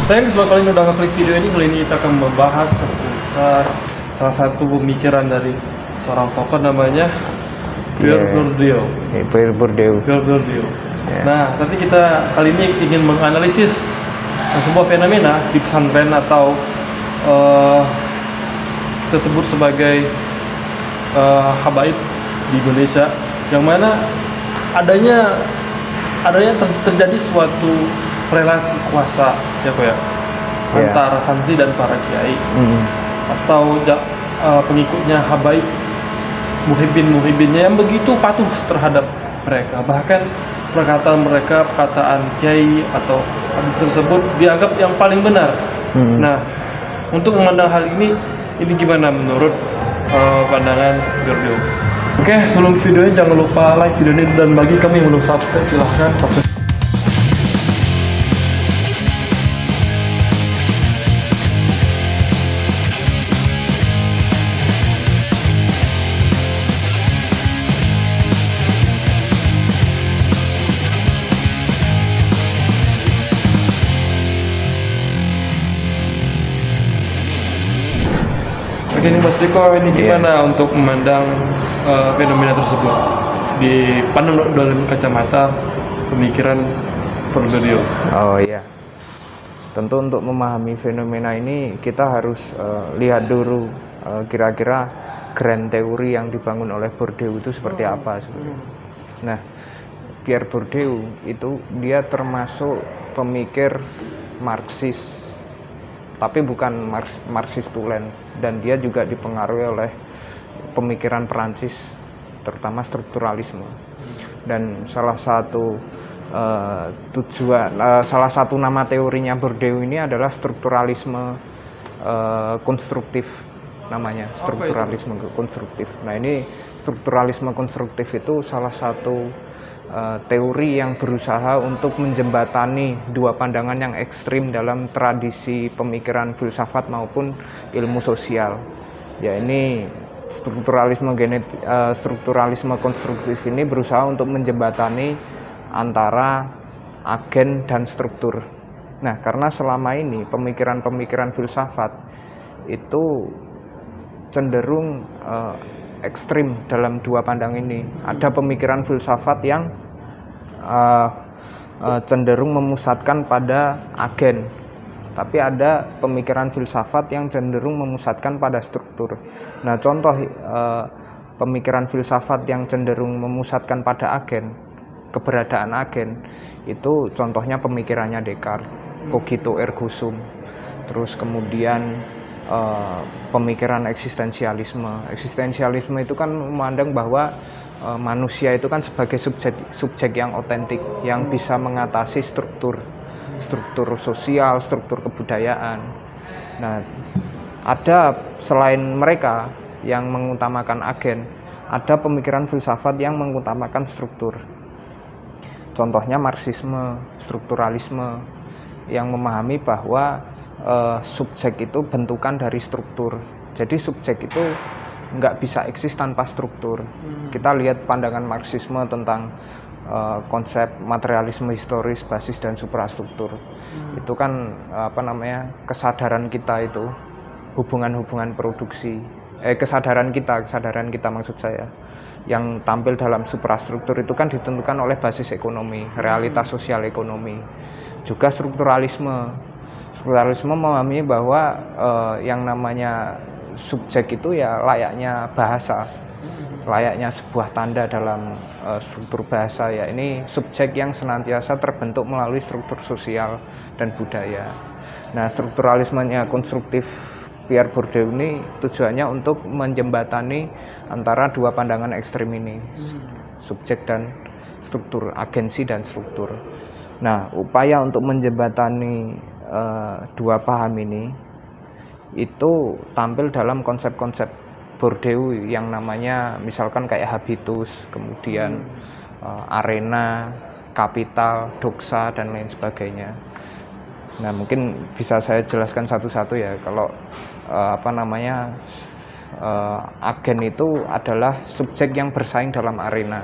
Thanks buat kalian udah ngeklik video ini. Kali ini kita akan membahas seputar salah satu pemikiran dari seorang tokoh namanya Pierre Bourdieu. Pierre Bourdieu. Yeah. Nah, tapi kita kali ini ingin menganalisis sebuah fenomena di pesantren atau tersebut sebagai habaib di Indonesia, yang mana adanya terjadi suatu relasi kuasa antara santri dan para kiai atau pengikutnya habaib, muhibbinnya yang begitu patuh terhadap mereka. Bahkan perkataan kiai atau hadis tersebut dianggap yang paling benar. Nah, untuk memandang hal ini gimana menurut pandangan Bourdieu? Oke, sebelum videonya jangan lupa like video ini, dan bagi kami yang belum subscribe silahkan subscribe. Ini Mas Riko, ini gimana untuk memandang fenomena tersebut dipandang dalam kacamata pemikiran Bourdieu? Oh iya, tentu untuk memahami fenomena ini kita harus lihat dulu kira-kira grand teori yang dibangun oleh Bourdieu itu seperti apa sebenarnya. Nah, Pierre Bourdieu itu dia termasuk pemikir Marxis, tapi bukan Marxis tulen, dan dia juga dipengaruhi oleh pemikiran Perancis, terutama strukturalisme. Dan salah satu salah satu nama teorinya Bourdieu ini adalah strukturalisme konstruktif, namanya strukturalisme konstruktif. Nah, ini strukturalisme konstruktif itu salah satu teori yang berusaha untuk menjembatani dua pandangan yang ekstrim dalam tradisi pemikiran filsafat maupun ilmu sosial. Ya, ini strukturalisme konstruktif ini berusaha untuk menjembatani antara agen dan struktur. Nah, karena selama ini pemikiran-pemikiran filsafat itu cenderung ekstrim dalam dua pandang ini. Ada pemikiran filsafat yang cenderung memusatkan pada agen, tapi ada pemikiran filsafat yang cenderung memusatkan pada struktur. Nah, contoh pemikiran filsafat yang cenderung memusatkan pada agen, keberadaan agen, itu contohnya pemikirannya Descartes, cogito ergo sum. Terus kemudian pemikiran eksistensialisme itu kan memandang bahwa manusia itu kan sebagai subjek yang otentik, yang bisa mengatasi struktur sosial, struktur kebudayaan. Nah, ada selain mereka yang mengutamakan agen, ada pemikiran filsafat yang mengutamakan struktur. Contohnya Marxisme, strukturalisme, yang memahami bahwa subjek itu bentukan dari struktur. Jadi subjek itu nggak bisa eksis tanpa struktur. Kita lihat pandangan Marxisme tentang konsep materialisme historis, basis dan suprastruktur. Itu kan kesadaran kita itu, hubungan-hubungan produksi, kesadaran kita maksud saya, yang tampil dalam suprastruktur itu kan ditentukan oleh basis ekonomi, realitas sosial ekonomi. Juga strukturalisme memahami bahwa yang namanya subjek itu ya layaknya bahasa, layaknya sebuah tanda dalam struktur bahasa. Ya, ini subjek yang senantiasa terbentuk melalui struktur sosial dan budaya. Nah, strukturalismenya konstruktif Pierre Bourdieu ini tujuannya untuk menjembatani antara dua pandangan ekstrem ini, subjek dan struktur, agensi dan struktur. Nah, upaya untuk menjembatani dua paham ini itu tampil dalam konsep-konsep Bourdieu yang namanya misalkan kayak habitus, kemudian arena, kapital, doksa, dan lain sebagainya. Nah, mungkin bisa saya jelaskan satu-satu ya. Kalau agen itu adalah subjek yang bersaing dalam arena.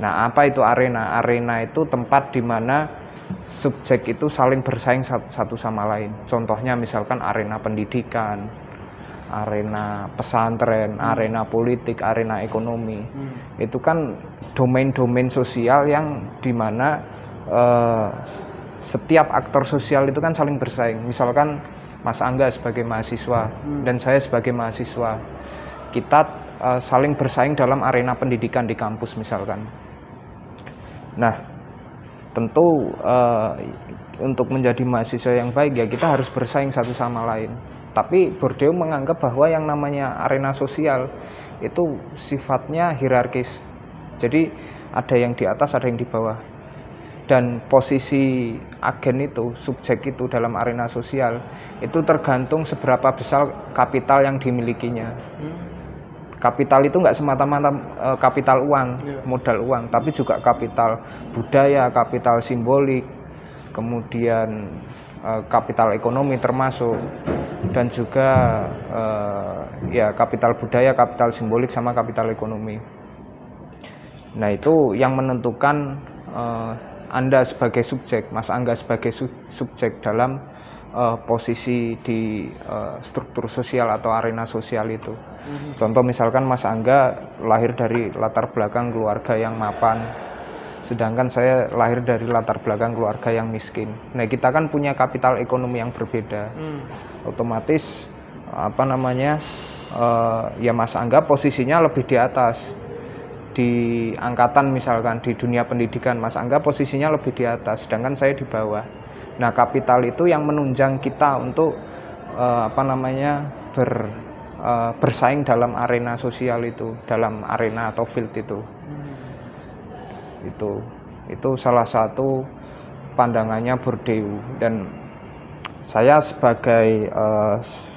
Nah, apa itu arena? Arena itu tempat di mana subjek itu saling bersaing satu sama lain. Contohnya misalkan arena pendidikan, arena pesantren, arena politik, arena ekonomi. Itu kan domain-domain sosial yang dimana setiap aktor sosial itu kan saling bersaing. Misalkan Mas Angga sebagai mahasiswa dan saya sebagai mahasiswa, kita saling bersaing dalam arena pendidikan di kampus misalkan. Nah, tentu untuk menjadi mahasiswa yang baik ya kita harus bersaing satu sama lain. Tapi Bourdieu menganggap bahwa yang namanya arena sosial itu sifatnya hierarkis. Jadi ada yang di atas, ada yang di bawah. Dan posisi agen itu, subjek itu dalam arena sosial itu tergantung seberapa besar kapital yang dimilikinya. Kapital itu nggak semata-mata kapital uang, modal uang, tapi juga kapital budaya, kapital simbolik, kemudian kapital ekonomi termasuk, dan juga ya kapital budaya, kapital simbolik, sama kapital ekonomi. Nah itu yang menentukan Anda sebagai subjek, Mas Angga sebagai subjek dalam posisi di struktur sosial atau arena sosial itu. Contoh misalkan Mas Angga lahir dari latar belakang keluarga yang mapan, sedangkan saya lahir dari latar belakang keluarga yang miskin. Nah kita kan punya kapital ekonomi yang berbeda. Otomatis ya Mas Angga posisinya lebih di atas. Di angkatan misalkan di dunia pendidikan Mas Angga posisinya lebih di atas, sedangkan saya di bawah. Nah kapital itu yang menunjang kita untuk bersaing dalam arena sosial itu, dalam arena atau field itu. Itu salah satu pandangannya Bourdieu, dan saya sebagai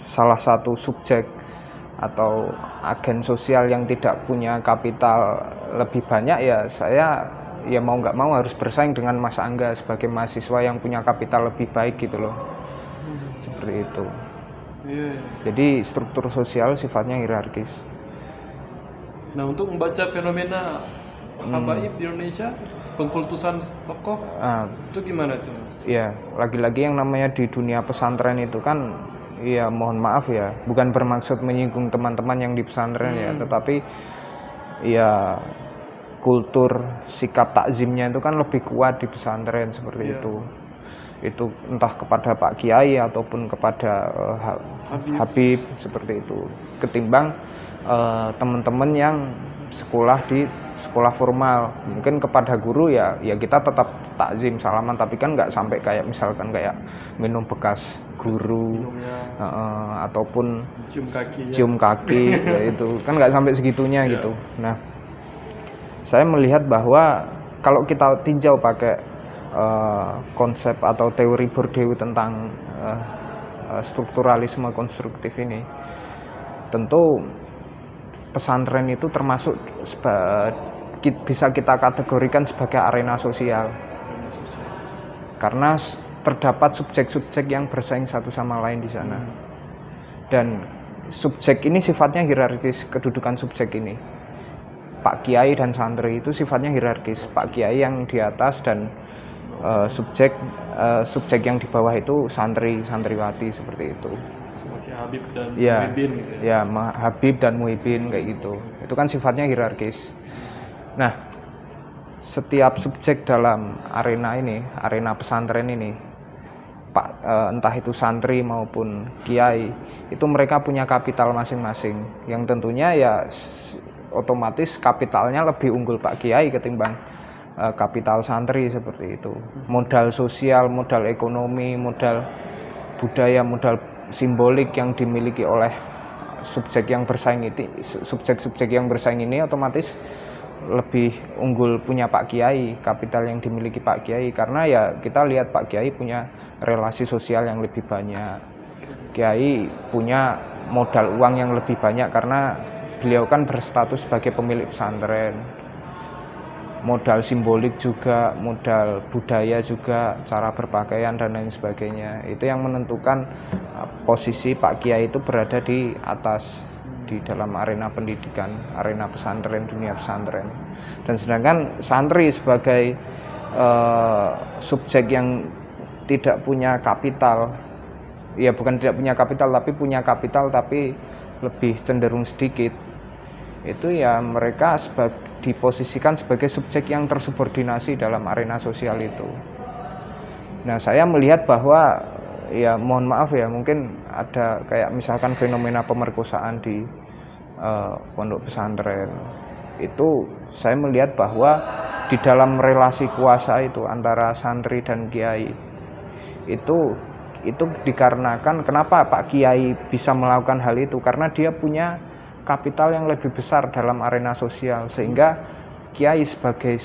salah satu subjek atau agen sosial yang tidak punya kapital lebih banyak, ya saya ya mau nggak mau harus bersaing dengan Mas Angga sebagai mahasiswa yang punya kapital lebih baik gitu loh. Seperti itu. Jadi struktur sosial sifatnya hierarkis. Nah untuk membaca fenomena habaib di Indonesia, pengkultusan tokoh, itu gimana tuh? Ya lagi-lagi yang namanya di dunia pesantren itu kan, ya mohon maaf ya, bukan bermaksud menyinggung teman-teman yang di pesantren ya, tetapi ya kultur sikap takzimnya itu kan lebih kuat di pesantren seperti itu. Itu entah kepada Pak Kiai ataupun kepada Habib seperti itu, ketimbang teman-teman yang sekolah di sekolah formal. Mungkin kepada guru ya kita tetap takzim salaman, tapi kan nggak sampai kayak misalkan kayak minum bekas guru ataupun cium kaki ya itu kan nggak sampai segitunya gitu. Nah saya melihat bahwa kalau kita tinjau pakai konsep atau teori Bourdieu tentang strukturalisme konstruktif ini, tentu pesantren itu termasuk bisa kita kategorikan sebagai arena sosial, karena terdapat subjek-subjek yang bersaing satu sama lain di sana. Dan subjek ini sifatnya hierarkis, kedudukan subjek ini. Pak Kiai dan santri itu sifatnya hierarkis. Pak Kiai yang di atas dan subjek yang di bawah itu santriwati seperti itu. Habib dan Muhyiddin gitu ya. Habib dan Muhyiddin kayak gitu. Itu kan sifatnya hierarkis. Nah, setiap subjek dalam arena ini, arena pesantren ini, entah itu santri maupun kiai, itu mereka punya kapital masing-masing. Yang tentunya ya otomatis kapitalnya lebih unggul Pak Kiai ketimbang kapital santri seperti itu. Modal sosial, modal ekonomi, modal budaya, modal simbolik yang dimiliki oleh subjek yang bersaing itu, subjek-subjek yang bersaing ini otomatis lebih unggul punya Pak Kiai, kapital yang dimiliki Pak Kiai, karena ya kita lihat Pak Kiai punya relasi sosial yang lebih banyak. Kiai punya modal uang yang lebih banyak karena beliau kan berstatus sebagai pemilik pesantren. Modal simbolik juga, modal budaya juga, cara berpakaian dan lain sebagainya. Itu yang menentukan posisi Pak Kiai itu berada di atas di dalam arena pendidikan, arena pesantren, dunia pesantren. Dan sedangkan santri sebagai subjek yang tidak punya kapital, ya bukan tidak punya kapital tapi punya kapital tapi lebih cenderung sedikit, itu ya mereka diposisikan sebagai subjek yang tersubordinasi dalam arena sosial itu. Nah, saya melihat bahwa ya mohon maaf ya, mungkin ada kayak misalkan fenomena pemerkosaan di pondok pesantren. Itu saya melihat bahwa di dalam relasi kuasa itu antara santri dan kiai itu dikarenakan kenapa Pak Kiai bisa melakukan hal itu, karena dia punya kapital yang lebih besar dalam arena sosial, sehingga kiai sebagai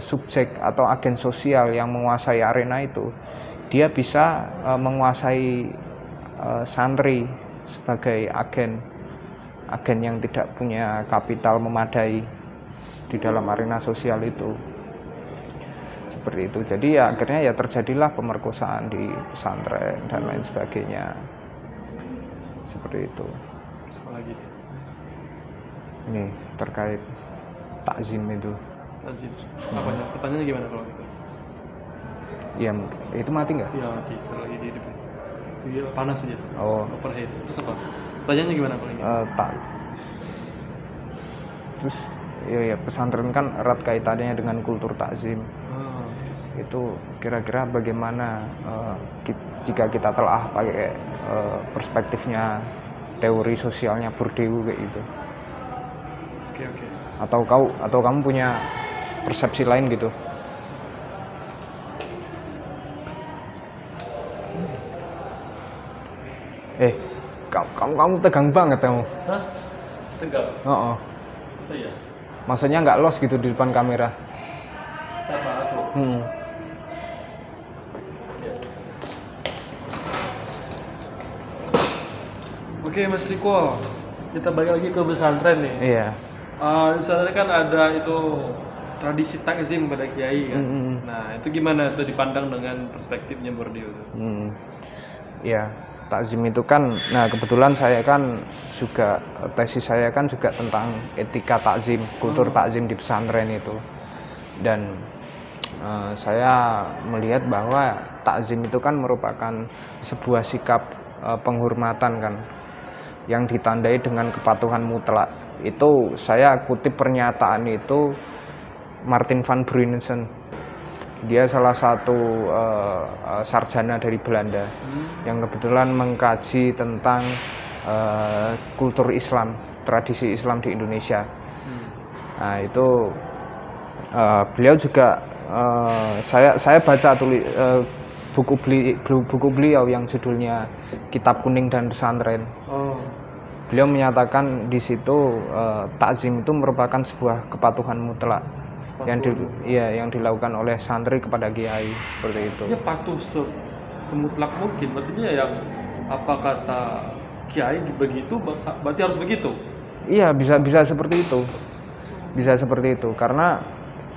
subjek atau agen sosial yang menguasai arena itu, dia bisa menguasai santri sebagai agen yang tidak punya kapital memadai di dalam arena sosial itu. Seperti itu. Jadi ya akhirnya ya terjadilah pemerkosaan di pesantren dan lain sebagainya. Seperti itu. Apa lagi? Ini terkait takzim itu. Takzim. Apanya? Pertanyaannya gimana kalau gitu? Ya itu mati nggak? Iya mati. Lagi di depan. Iya panas aja. Oh. Overhead. Terus apa? Pertanyaannya gimana kalau ini? Terus ya pesantren kan erat kaitannya dengan kultur takzim. Itu kira-kira bagaimana jika kita telah pakai perspektifnya teori sosialnya Bourdieu kayak gitu. Oke. Atau kamu punya persepsi lain gitu? Kamu tegang banget kamu. Hah? Tegang? Oh. Masa ya? Maksudnya nggak los gitu di depan kamera? Siapa aku? Oke, Mas Riko, kita balik lagi ke pesantren nih. Iya. Pesantren kan ada itu tradisi takzim pada kiai kan. Nah, itu gimana tuh dipandang dengan perspektifnya Bourdieu tuh? Iya, takzim itu kan, nah kebetulan saya kan juga tesis saya kan juga tentang etika takzim, kultur takzim di pesantren itu. Dan saya melihat bahwa takzim itu kan merupakan sebuah sikap penghormatan kan, yang ditandai dengan kepatuhan mutlak. Itu saya kutip pernyataan itu Martin van Bruinesen. Dia salah satu sarjana dari Belanda yang kebetulan mengkaji tentang kultur Islam, tradisi Islam di Indonesia. Nah itu beliau juga saya baca buku beliau yang judulnya Kitab Kuning dan Pesantren. Beliau menyatakan di situ takzim itu merupakan sebuah kepatuhan mutlak yang dilakukan oleh santri kepada kiai, seperti itu. Dia patuh semutlak mungkin, berarti yang apa kata kiai begitu, berarti harus begitu. Iya, bisa seperti itu. Bisa seperti itu karena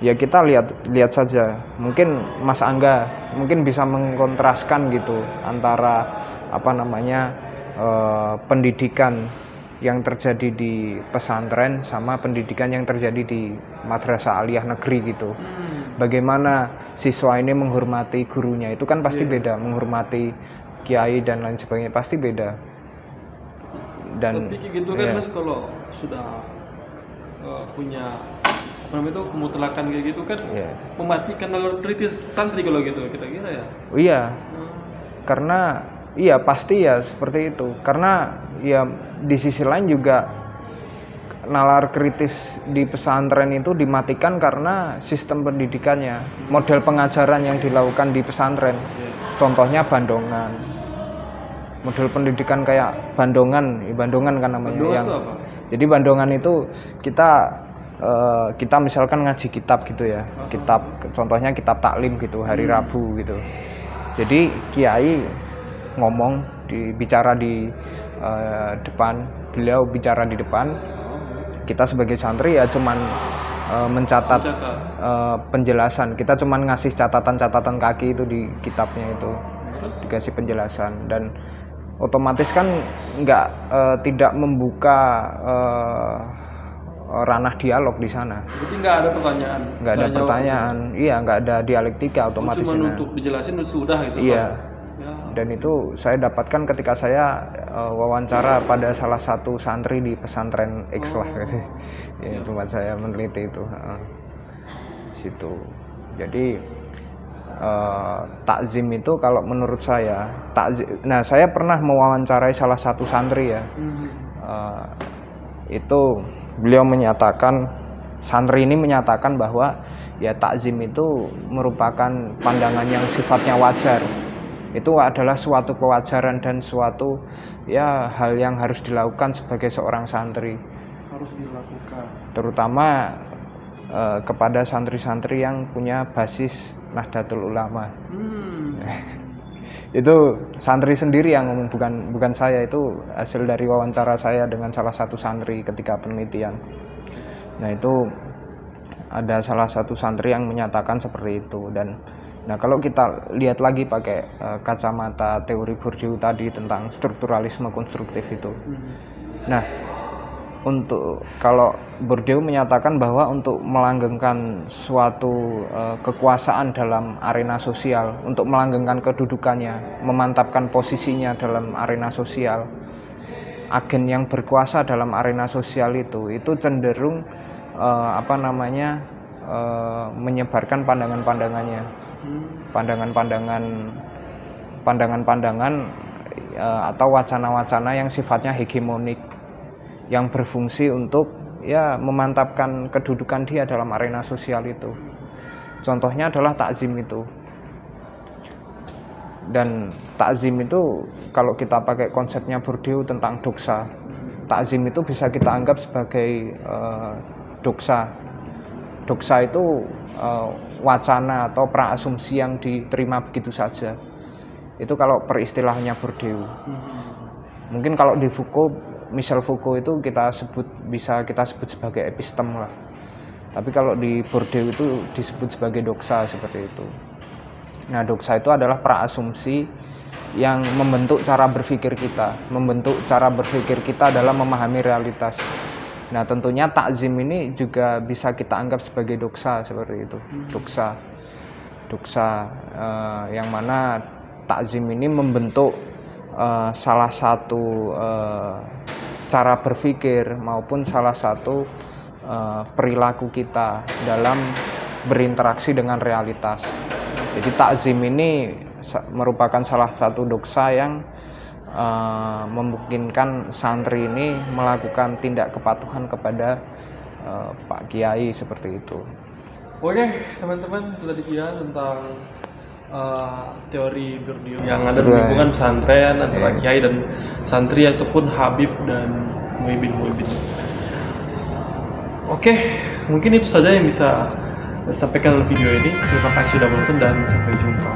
ya kita lihat saja. Mungkin Mas Angga mungkin bisa mengkontraskan gitu antara pendidikan yang terjadi di pesantren sama pendidikan yang terjadi di madrasah aliyah negeri gitu. Bagaimana siswa ini menghormati gurunya itu kan pasti beda, menghormati kiai dan lain sebagainya pasti beda. Dan tapi gitu kan Mas, kalau sudah punya kemutlakan kayak gitu kan mematikan alur kritis santri kalau gitu kita kira ya. Iya. Karena iya pasti ya seperti itu. Karena ya di sisi lain juga nalar kritis di pesantren itu dimatikan karena sistem pendidikannya, model pengajaran yang dilakukan di pesantren. Contohnya bandongan. Model pendidikan kayak bandongan kan namanya. Bandongan itu apa? Jadi bandongan itu kita misalkan ngaji kitab gitu ya. Contohnya kitab taklim gitu, hari Rabu gitu. Jadi kiai ngomong bicara di depan, beliau bicara di depan, kita sebagai santri ya cuman mencatat penjelasan, kita cuman ngasih catatan kaki itu di kitabnya itu, dikasih penjelasan dan otomatis kan tidak membuka ranah dialog di sana. Berarti nggak ada pertanyaan. Nggak ada pertanyaan, iya nggak ada dialektika otomatis. Cuma untuk dijelasin sudah gitu. Iya. Ya. Dan itu saya dapatkan ketika saya wawancara pada salah satu santri di pesantren X lah, gitu. Ya, tempat saya meneliti itu. Situ. Jadi takzim itu kalau menurut saya, nah saya pernah mewawancarai salah satu santri ya. Itu beliau menyatakan, santri ini menyatakan bahwa ya takzim itu merupakan pandangan yang sifatnya wajar. Itu adalah suatu kewajaran dan suatu ya hal yang harus dilakukan sebagai seorang santri. Harus dilakukan. Terutama kepada santri-santri yang punya basis Nahdlatul Ulama. Itu santri sendiri yang ngomong, bukan saya, itu hasil dari wawancara saya dengan salah satu santri ketika penelitian. Nah itu ada salah satu santri yang menyatakan seperti itu. Dan nah kalau kita lihat lagi pakai kacamata teori Bourdieu tadi tentang strukturalisme konstruktif itu. Nah untuk kalau Bourdieu menyatakan bahwa untuk melanggengkan suatu kekuasaan dalam arena sosial, untuk melanggengkan kedudukannya, memantapkan posisinya dalam arena sosial, agen yang berkuasa dalam arena sosial itu cenderung menyebarkan pandangan-pandangannya, pandangan-pandangan atau wacana-wacana yang sifatnya hegemonik, yang berfungsi untuk ya memantapkan kedudukan dia dalam arena sosial itu. Contohnya adalah takzim itu. Dan takzim itu kalau kita pakai konsepnya Bourdieu tentang doksa, takzim itu bisa kita anggap sebagai doksa. Doksa itu wacana atau praasumsi yang diterima begitu saja. Itu kalau peristilahnya Bourdieu. Mungkin kalau di Foucault, Michel Foucault itu bisa kita sebut sebagai epistem lah. Tapi kalau di Bourdieu itu disebut sebagai doksa seperti itu. Nah, doksa itu adalah praasumsi yang membentuk cara berpikir kita, dalam memahami realitas. Nah, tentunya takzim ini juga bisa kita anggap sebagai doksa seperti itu. Doksa yang mana takzim ini membentuk salah satu cara berpikir maupun salah satu perilaku kita dalam berinteraksi dengan realitas. Jadi takzim ini merupakan salah satu doksa yang memungkinkan santri ini melakukan tindak kepatuhan kepada Pak Kiai seperti itu. Oke, teman-teman, itu tadi dia tentang teori Bourdieu yang ada di lingkungan pesantren antara Kiai dan santri ataupun Habib dan Muhyiddin. Oke, mungkin itu saja yang bisa sampaikan dalam video ini. Terima kasih sudah menonton dan sampai jumpa.